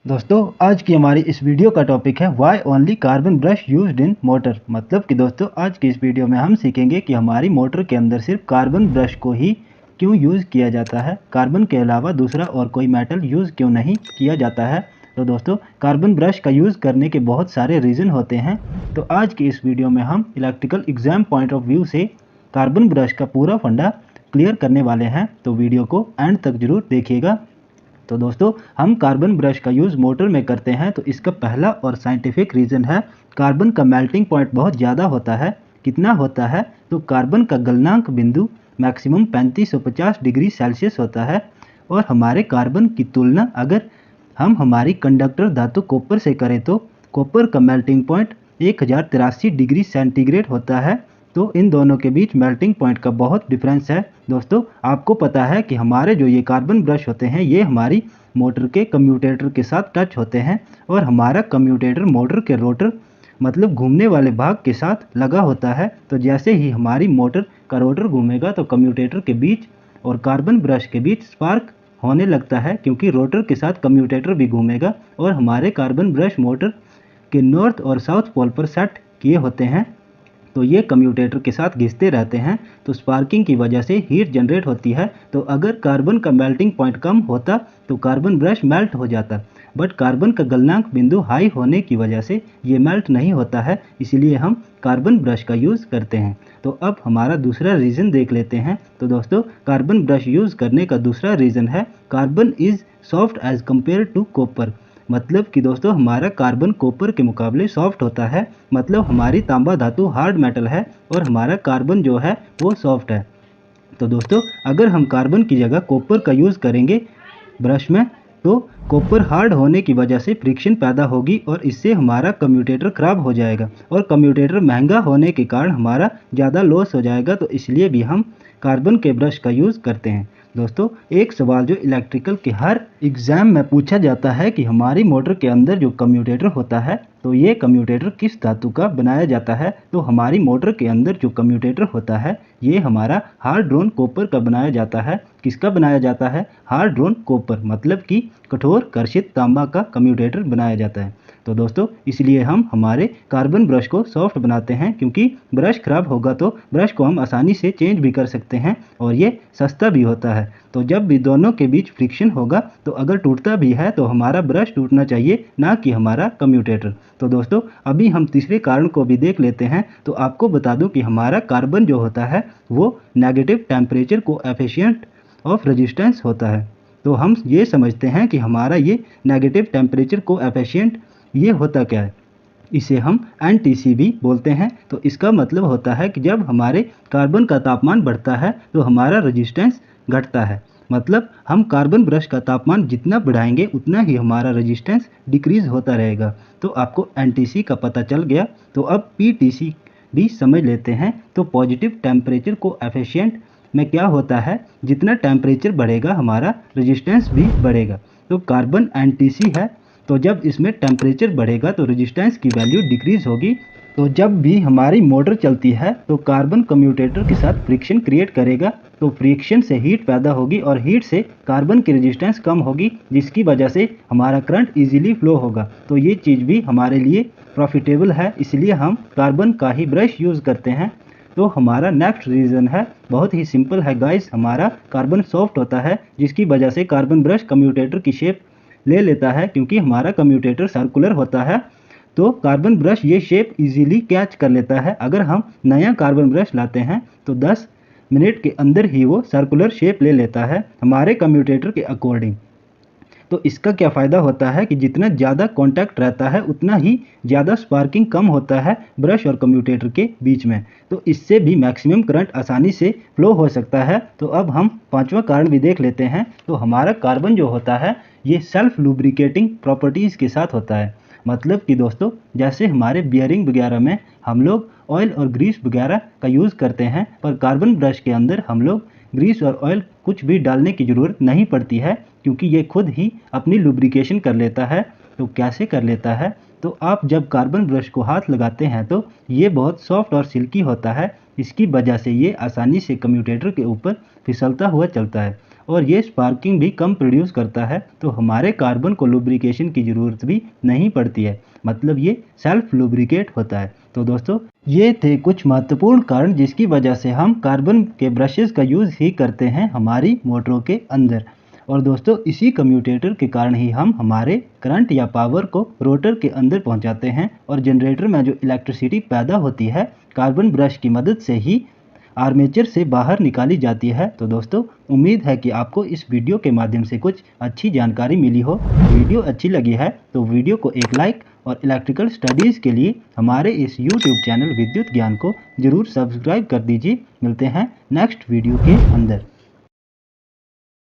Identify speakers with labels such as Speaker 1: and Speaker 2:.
Speaker 1: दोस्तों आज की हमारी इस वीडियो का टॉपिक है why only carbon brush used in motor. मतलब कि दोस्तों आज की इस वीडियो में हम सीखेंगे कि हमारी मोटर के अंदर सिर्फ कार्बन ब्रश को ही क्यों यूज़ किया जाता है, कार्बन के अलावा दूसरा और कोई मेटल यूज़ क्यों नहीं किया जाता है। तो दोस्तों कार्बन ब्रश का यूज़ करने के बहुत सारे रीज़न होते हैं। तो आज की इस वीडियो में हम electrical exam point of view से कार्बन ब्रश का पूरा फंडा क्लियर करने वाले हैं। तो वीडियो को एंड तक जरूर देखिएगा। तो दोस्तों हम कार्बन ब्रश का यूज़ मोटर में करते हैं तो इसका पहला और साइंटिफिक रीज़न है कार्बन का मेल्टिंग पॉइंट बहुत ज़्यादा होता है। कितना होता है तो कार्बन का गलनांक बिंदु मैक्सिमम 3550 डिग्री सेल्सियस होता है। और हमारे कार्बन की तुलना अगर हम हमारी कंडक्टर धातु कॉपर से करें तो कॉपर का मेल्टिंग पॉइंट 1083 डिग्री सेंटीग्रेड होता है। तो इन दोनों के बीच मेल्टिंग पॉइंट का बहुत डिफरेंस है। दोस्तों आपको पता है कि हमारे जो ये कार्बन ब्रश होते हैं ये हमारी मोटर के कम्यूटेटर के साथ टच होते हैं और हमारा कम्यूटेटर मोटर के रोटर मतलब घूमने वाले भाग के साथ लगा होता है। तो जैसे ही हमारी मोटर का रोटर घूमेगा तो कम्यूटेटर के बीच और कार्बन ब्रश के बीच स्पार्क होने लगता है, क्योंकि रोटर के साथ कम्यूटेटर भी घूमेगा और हमारे कार्बन ब्रश मोटर के नॉर्थ और साउथ पोल पर सेट किए होते हैं। तो ये कम्यूटेटर के साथ घिसते रहते हैं तो स्पार्किंग की वजह से हीट जनरेट होती है। तो अगर कार्बन का मेल्टिंग पॉइंट कम होता तो कार्बन ब्रश मेल्ट हो जाता, बट कार्बन का गलनांक बिंदु हाई होने की वजह से ये मेल्ट नहीं होता है, इसीलिए हम कार्बन ब्रश का यूज़ करते हैं। तो अब हमारा दूसरा रीज़न देख लेते हैं। तो दोस्तों कार्बन ब्रश यूज़ करने का दूसरा रीज़न है carbon is soft as compare to copper. मतलब कि दोस्तों हमारा कार्बन कॉपर के मुकाबले सॉफ्ट होता है। मतलब हमारी तांबा धातु हार्ड मेटल है और हमारा कार्बन जो है वो सॉफ्ट है। तो दोस्तों अगर हम कार्बन की जगह कॉपर का यूज़ करेंगे ब्रश में तो कॉपर हार्ड होने की वजह से फ्रिक्शन पैदा होगी और इससे हमारा कम्यूटेटर ख़राब हो जाएगा और कम्यूटेटर महंगा होने के कारण हमारा ज़्यादा लॉस हो जाएगा। तो इसलिए भी हम कार्बन के ब्रश का यूज़ करते हैं। दोस्तों एक सवाल जो इलेक्ट्रिकल के हर एग्ज़ाम में पूछा जाता है कि हमारी मोटर के अंदर जो कम्यूटेटर होता है तो ये कम्यूटेटर किस धातु का बनाया जाता है। तो हमारी मोटर के अंदर जो कम्यूटेटर होता है ये हमारा हार्ड ड्रोन कॉपर का बनाया जाता है। किसका बनाया जाता है? हार्ड ड्रोन कॉपर, मतलब कि कठोर कर्षित तांबा का कम्यूटेटर बनाया जाता है। तो दोस्तों इसलिए हम हमारे कार्बन ब्रश को सॉफ्ट बनाते हैं, क्योंकि ब्रश खराब होगा तो ब्रश को हम आसानी से चेंज भी कर सकते हैं और ये सस्ता भी होता है। तो जब भी दोनों के बीच फ्रिक्शन होगा तो अगर टूटता भी है तो हमारा ब्रश टूटना चाहिए, ना कि हमारा कम्यूटेटर। तो दोस्तों अभी हम तीसरे कारण को भी देख लेते हैं। तो आपको बता दूं कि हमारा कार्बन जो होता है वो नेगेटिव टेम्परेचर को एफिशिएंट ऑफ रेजिस्टेंस होता है। तो हम ये समझते हैं कि हमारा ये नेगेटिव टेम्परेचर को एफिशिएंट ये होता क्या है, इसे हम NTC भी बोलते हैं। तो इसका मतलब होता है कि जब हमारे कार्बन का तापमान बढ़ता है तो हमारा रेजिस्टेंस घटता है। मतलब हम कार्बन ब्रश का तापमान जितना बढ़ाएंगे उतना ही हमारा रेजिस्टेंस डिक्रीज होता रहेगा। तो आपको NTC का पता चल गया। तो अब PTC भी समझ लेते हैं। तो पॉजिटिव टेम्परेचर को एफिशिएंट में क्या होता है, जितना टेम्परेचर बढ़ेगा हमारा रेजिस्टेंस भी बढ़ेगा। तो कार्बन NTC है, तो जब इसमें टेम्परेचर बढ़ेगा तो रेजिस्टेंस की वैल्यू डिक्रीज होगी। तो जब भी हमारी मोटर चलती है तो कार्बन कम्यूटेटर के साथ फ्रिक्शन क्रिएट करेगा। तो फ्रिक्शन से हीट पैदा होगी और हीट से कार्बन की रेजिस्टेंस कम होगी, जिसकी वजह से हमारा करंट इजीली फ्लो होगा। तो ये चीज़ भी हमारे लिए प्रॉफिटेबल है, इसलिए हम कार्बन का ही ब्रश यूज़ करते हैं। तो हमारा नेक्स्ट रीज़न है बहुत ही सिंपल है गाइस, हमारा कार्बन सॉफ्ट होता है, जिसकी वजह से कार्बन ब्रश कम्यूटेटर की शेप ले लेता है। क्योंकि हमारा कम्यूटेटर सर्कुलर होता है तो कार्बन ब्रश ये शेप इजीली कैच कर लेता है। अगर हम नया कार्बन ब्रश लाते हैं तो 10 मिनट के अंदर ही वो सर्कुलर शेप ले लेता है हमारे कम्यूटेटर के अकॉर्डिंग। तो इसका क्या फ़ायदा होता है कि जितना ज़्यादा कांटेक्ट रहता है उतना ही ज़्यादा स्पार्किंग कम होता है ब्रश और कम्यूटेटर के बीच में। तो इससे भी मैक्सिमम करंट आसानी से फ्लो हो सकता है। तो अब हम पांचवा कारण भी देख लेते हैं। तो हमारा कार्बन जो होता है ये सेल्फ लुब्रिकेटिंग प्रॉपर्टीज़ के साथ होता है। मतलब कि दोस्तों जैसे हमारे बियरिंग वगैरह में हम लोग ऑयल और ग्रीस वगैरह का यूज़ करते हैं, पर कार्बन ब्रश के अंदर हम लोग ग्रीस और ऑयल कुछ भी डालने की ज़रूरत नहीं पड़ती है, क्योंकि ये खुद ही अपनी लुब्रिकेशन कर लेता है। तो कैसे कर लेता है? तो आप जब कार्बन ब्रश को हाथ लगाते हैं तो ये बहुत सॉफ्ट और सिल्की होता है, इसकी वजह से ये आसानी से कम्यूटेटर के ऊपर फिसलता हुआ चलता है। और ये स्पार्किंग भी कम प्रोड्यूस करता है, तो हमारे कार्बन को लुब्रिकेशन की ज़रूरत भी नहीं पड़ती है, मतलब ये सेल्फ लुब्रिकेट होता है। तो दोस्तों ये थे कुछ महत्वपूर्ण कारण जिसकी वजह से हम कार्बन के ब्रशेज़ का यूज़ ही करते हैं हमारी मोटरों के अंदर। और दोस्तों इसी कम्यूटेटर के कारण ही हम हमारे करंट या पावर को रोटर के अंदर पहुंचाते हैं, और जनरेटर में जो इलेक्ट्रिसिटी पैदा होती है कार्बन ब्रश की मदद से ही आर्मेचर से बाहर निकाली जाती है। तो दोस्तों उम्मीद है कि आपको इस वीडियो के माध्यम से कुछ अच्छी जानकारी मिली हो। वीडियो अच्छी लगी है तो वीडियो को एक लाइक और इलेक्ट्रिकल स्टडीज़ के लिए हमारे इस YouTube चैनल विद्युत ज्ञान को जरूर सब्सक्राइब कर दीजिए। मिलते हैं नेक्स्ट वीडियो के अंदर।